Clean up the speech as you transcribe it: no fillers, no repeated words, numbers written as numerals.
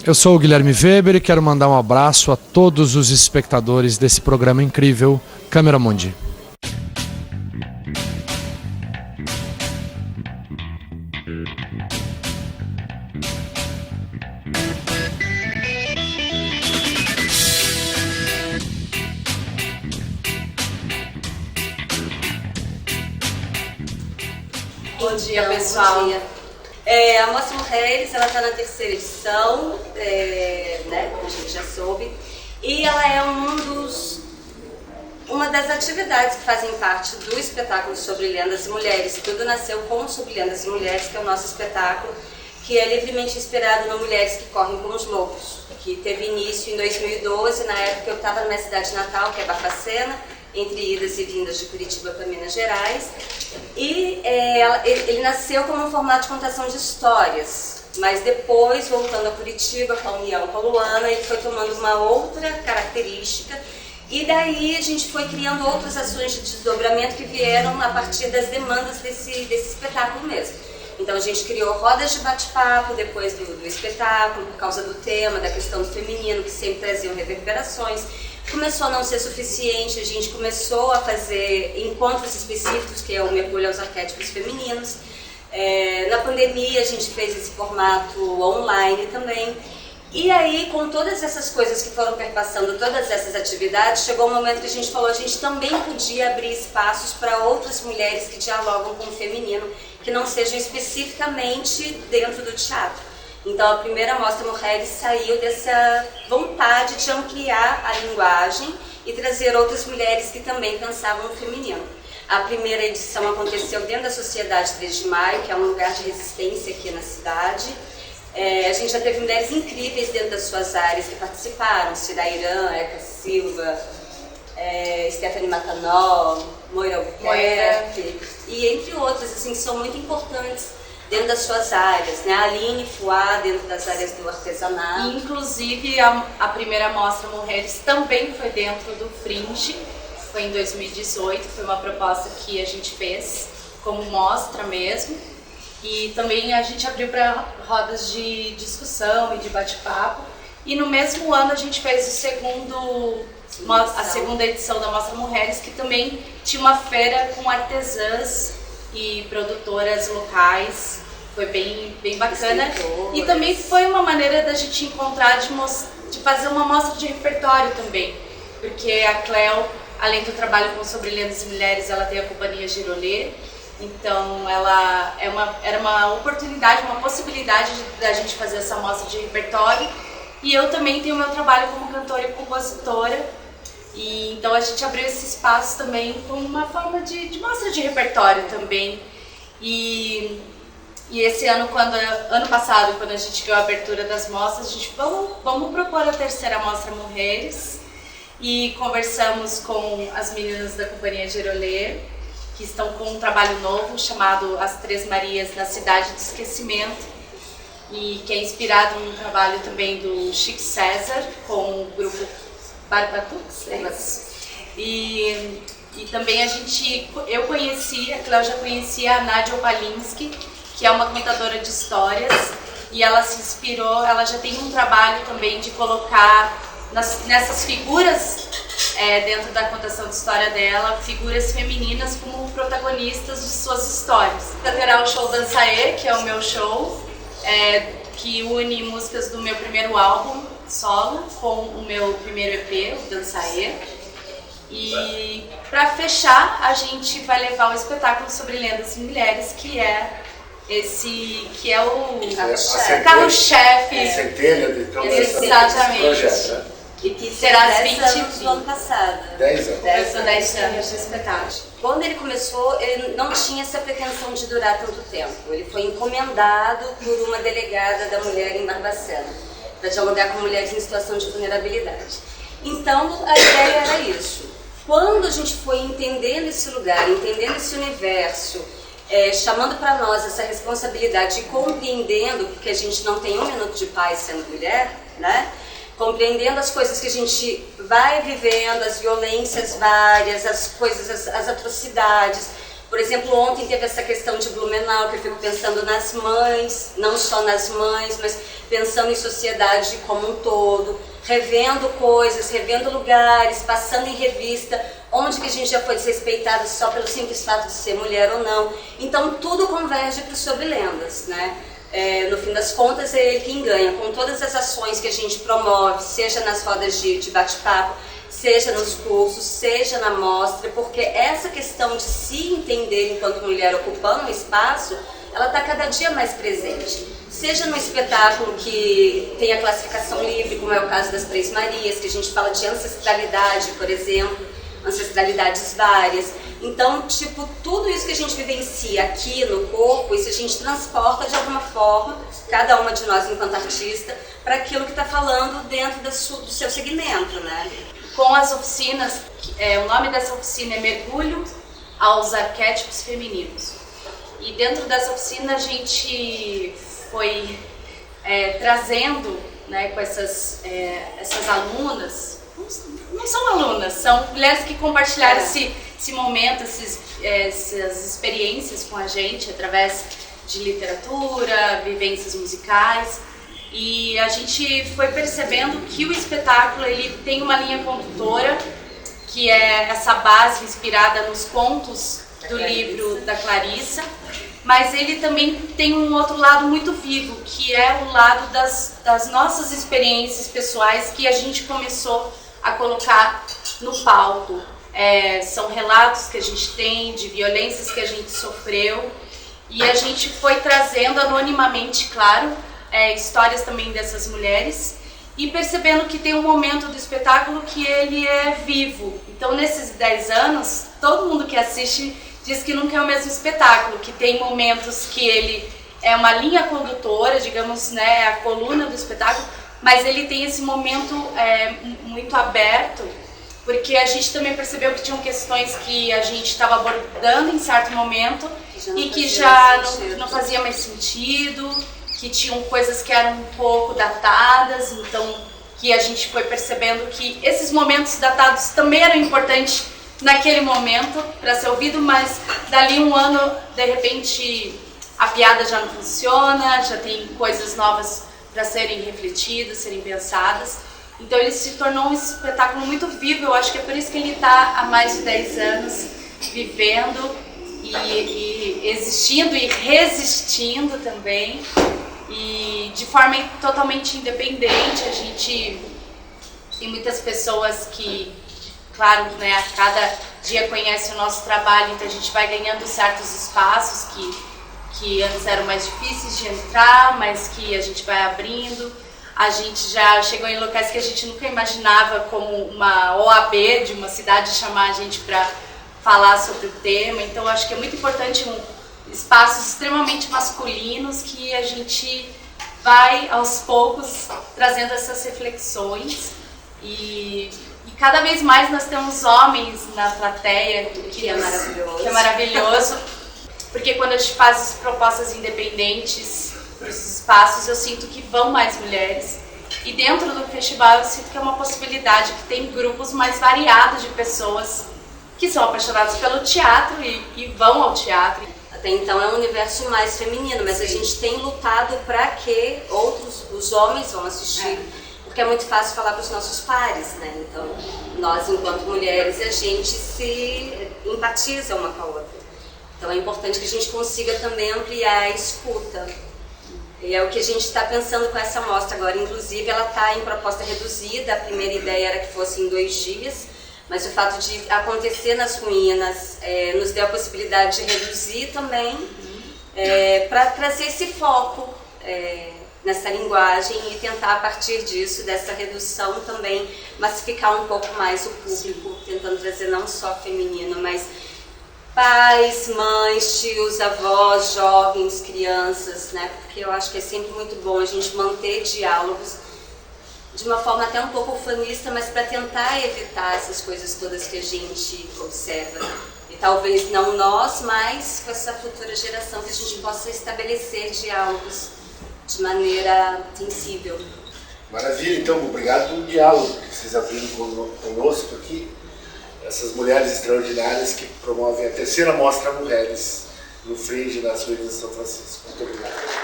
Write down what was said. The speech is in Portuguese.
Eu sou o Guilherme Weber e quero mandar um abraço a todos os espectadores desse programa incrível, Câmera Mundi. Bom dia, pessoal. Bom dia. A Mostra Mulheres, ela está na terceira edição, como a gente já soube, e ela é uma das atividades que fazem parte do espetáculo Sobre Lendas e Mulheres. Tudo nasceu com Sobre Lendas e Mulheres, que é o nosso espetáculo, que é livremente inspirado no Mulheres que Correm com os Lobos, que teve início em 2012, na época eu estava na minha cidade natal, que é Barbacena, entre idas e vindas de Curitiba para Minas Gerais, e ele nasceu como um formato de contação de histórias, mas depois, voltando a Curitiba com a união com a Luana, ele foi tomando uma outra característica, e daí a gente foi criando outras ações de desdobramento que vieram a partir das demandas desse espetáculo mesmo. Então a gente criou rodas de bate-papo depois do espetáculo, por causa do tema, da questão do feminino, que sempre traziam reverberações. Começou a não ser suficiente, a gente começou a fazer encontros específicos, que é o mergulho aos arquétipos femininos. Na pandemia a gente fez esse formato online também. E aí, com todas essas coisas que foram perpassando, todas essas atividades, chegou um momento que a gente falou que a gente também podia abrir espaços para outras mulheres que dialogam com o feminino, que não sejam especificamente dentro do teatro. Então a primeira Mostra Mulheres saiu dessa vontade de ampliar a linguagem e trazer outras mulheres que também pensavam no feminino. A primeira edição aconteceu dentro da Sociedade 3 de Maio, que é um lugar de resistência aqui na cidade. A gente já teve mulheres incríveis dentro das suas áreas que participaram, Cida Irã, Eka Silva, Stephanie Matanó, Moira Albuquerque, e entre outras, assim, que são muito importantes dentro das suas áreas, né? A Aline Fuá, dentro das áreas do artesanato. Inclusive, a primeira Mostra Mulheres também foi dentro do Fringe, foi em 2018, foi uma proposta que a gente fez como mostra mesmo. E também a gente abriu para rodas de discussão e de bate-papo. E no mesmo ano a gente fez a segunda edição da Mostra Mulheres, que também tinha uma feira com artesãs e produtoras locais. Foi bem bacana. E também foi uma maneira da gente encontrar, de fazer uma mostra de repertório também. Porque a Cleo, além do trabalho com Sobre Lendas e Mulheres, ela tem a Companhia Girolê. Então era uma oportunidade, uma possibilidade da gente fazer essa mostra de repertório. E eu também tenho o meu trabalho como cantora e compositora. E então a gente abriu esse espaço também como uma forma de mostra de repertório também. E esse ano, ano passado, quando a gente viu a abertura das mostras, a gente vamos propor a terceira Mostra Mulheres. E conversamos com as meninas da Companhia Girolê, que estão com um trabalho novo chamado As Três Marias na Cidade do Esquecimento, e que é inspirado num trabalho também do Chico César com o grupo Barbatux. E também eu conheci, a Cléo já conhecia a Nádia Opalinski, que é uma contadora de histórias, e ela se inspirou, ela já tem um trabalho também de colocar nessas figuras, dentro da contação de história dela, figuras femininas como protagonistas de suas histórias. Terá o show Dançaê, que é o meu show, que une músicas do meu primeiro álbum solo com o meu primeiro EP, o Dançaê. E para fechar, a gente vai levar o espetáculo Sobre Lendas e Mulheres, que é o carro-chefe. A centelha de todo esse projeto, né? E que será 10 anos do ano passado. 10 anos. 10 anos de espetáculo. Quando ele começou, ele não tinha essa pretensão de durar tanto tempo. Ele foi encomendado por uma delegada da mulher em Barbacena, para dialogar com mulheres em situação de vulnerabilidade. Então, a ideia era isso. Quando a gente foi entendendo esse lugar, entendendo esse universo, chamando para nós essa responsabilidade e compreendendo, porque a gente não tem um minuto de paz sendo mulher, né? Compreendendo as coisas que a gente vai vivendo, as violências várias, as coisas, as atrocidades, Por exemplo, ontem teve essa questão de Blumenau, que eu fico pensando nas mães, não só nas mães, mas pensando em sociedade como um todo, revendo coisas, revendo lugares, passando em revista, onde que a gente já foi desrespeitado só pelo simples fato de ser mulher ou não. Então tudo converge para o Sobre Lendas, né? No fim das contas é ele quem ganha, com todas as ações que a gente promove, seja nas rodas de bate-papo, seja nos cursos, seja na mostra, porque essa questão de se entender enquanto mulher ocupando um espaço, ela está cada dia mais presente. Seja no espetáculo que tem a classificação livre, como é o caso das Três Marias, que a gente fala de ancestralidade, por exemplo, ancestralidades várias. Então, tipo, tudo isso que a gente vivencia aqui no corpo, isso a gente transporta de alguma forma, cada uma de nós enquanto artista, para aquilo que está falando dentro do seu segmento, né? Com as oficinas, o nome dessa oficina é Mergulho aos Arquétipos Femininos. E dentro dessa oficina a gente foi trazendo, né, com essas alunas, não são alunas, são mulheres que compartilharam esse momento, essas experiências com a gente através de literatura, vivências musicais. E a gente foi percebendo que o espetáculo ele tem uma linha condutora, que é essa base inspirada nos contos do livro da Clarissa, mas ele também tem um outro lado muito vivo, que é o lado das nossas experiências pessoais que a gente começou a colocar no palco. São relatos que a gente tem de violências que a gente sofreu e a gente foi trazendo anonimamente, claro, histórias também dessas mulheres e percebendo que tem um momento do espetáculo que ele é vivo. Então, nesses 10 anos, todo mundo que assiste diz que nunca é o mesmo espetáculo, que tem momentos que ele é uma linha condutora, digamos, né, a coluna do espetáculo, mas ele tem esse momento muito aberto, porque a gente também percebeu que tinham questões que a gente estava abordando em certo momento e que já não fazia mais sentido, que tinham coisas que eram um pouco datadas, então que a gente foi percebendo que esses momentos datados também eram importantes naquele momento para ser ouvido, mas dali um ano, de repente, a piada já não funciona, já tem coisas novas para serem refletidas, serem pensadas. Então ele se tornou um espetáculo muito vivo, eu acho que é por isso que ele está há mais de 10 anos vivendo e existindo e resistindo também. E de forma totalmente independente, a gente tem muitas pessoas que, claro, né, a cada dia conhece o nosso trabalho, então a gente vai ganhando certos espaços que antes eram mais difíceis de entrar, mas que a gente vai abrindo. A gente já chegou em locais que a gente nunca imaginava, como uma OAB de uma cidade chamar a gente para falar sobre o tema, então acho que é muito importante espaços extremamente masculinos que a gente vai aos poucos trazendo essas reflexões e cada vez mais nós temos homens na plateia, que é maravilhoso, porque quando a gente faz propostas independentes nos espaços eu sinto que vão mais mulheres e dentro do festival eu sinto que é uma possibilidade, que tem grupos mais variados de pessoas que são apaixonadas pelo teatro e vão ao teatro. Até então é um universo mais feminino, mas a gente tem lutado para que os homens vão assistir, porque é muito fácil falar para os nossos pares, né? Então, nós enquanto mulheres, a gente se empatiza uma com a outra. Então é importante que a gente consiga também ampliar a escuta. E é o que a gente está pensando com essa mostra agora. Inclusive, ela está em proposta reduzida, a primeira ideia era que fosse em 2 dias, mas o fato de acontecer nas ruínas nos deu a possibilidade de reduzir também, para trazer esse foco nessa linguagem e tentar, a partir disso, dessa redução também, massificar um pouco mais o público, tentando trazer não só feminino, mas pais, mães, tios, avós, jovens, crianças, né? Porque eu acho que é sempre muito bom a gente manter diálogos de uma forma até um pouco ufanista, mas para tentar evitar essas coisas todas que a gente observa. E talvez não nós, mas com essa futura geração, que a gente possa estabelecer diálogos de maneira sensível. Maravilha, então, obrigado pelo diálogo que vocês abriram conosco aqui. essas mulheres extraordinárias que promovem a terceira Mostra Mulheres no Fringe, na Suíça de São Francisco. Muito obrigado.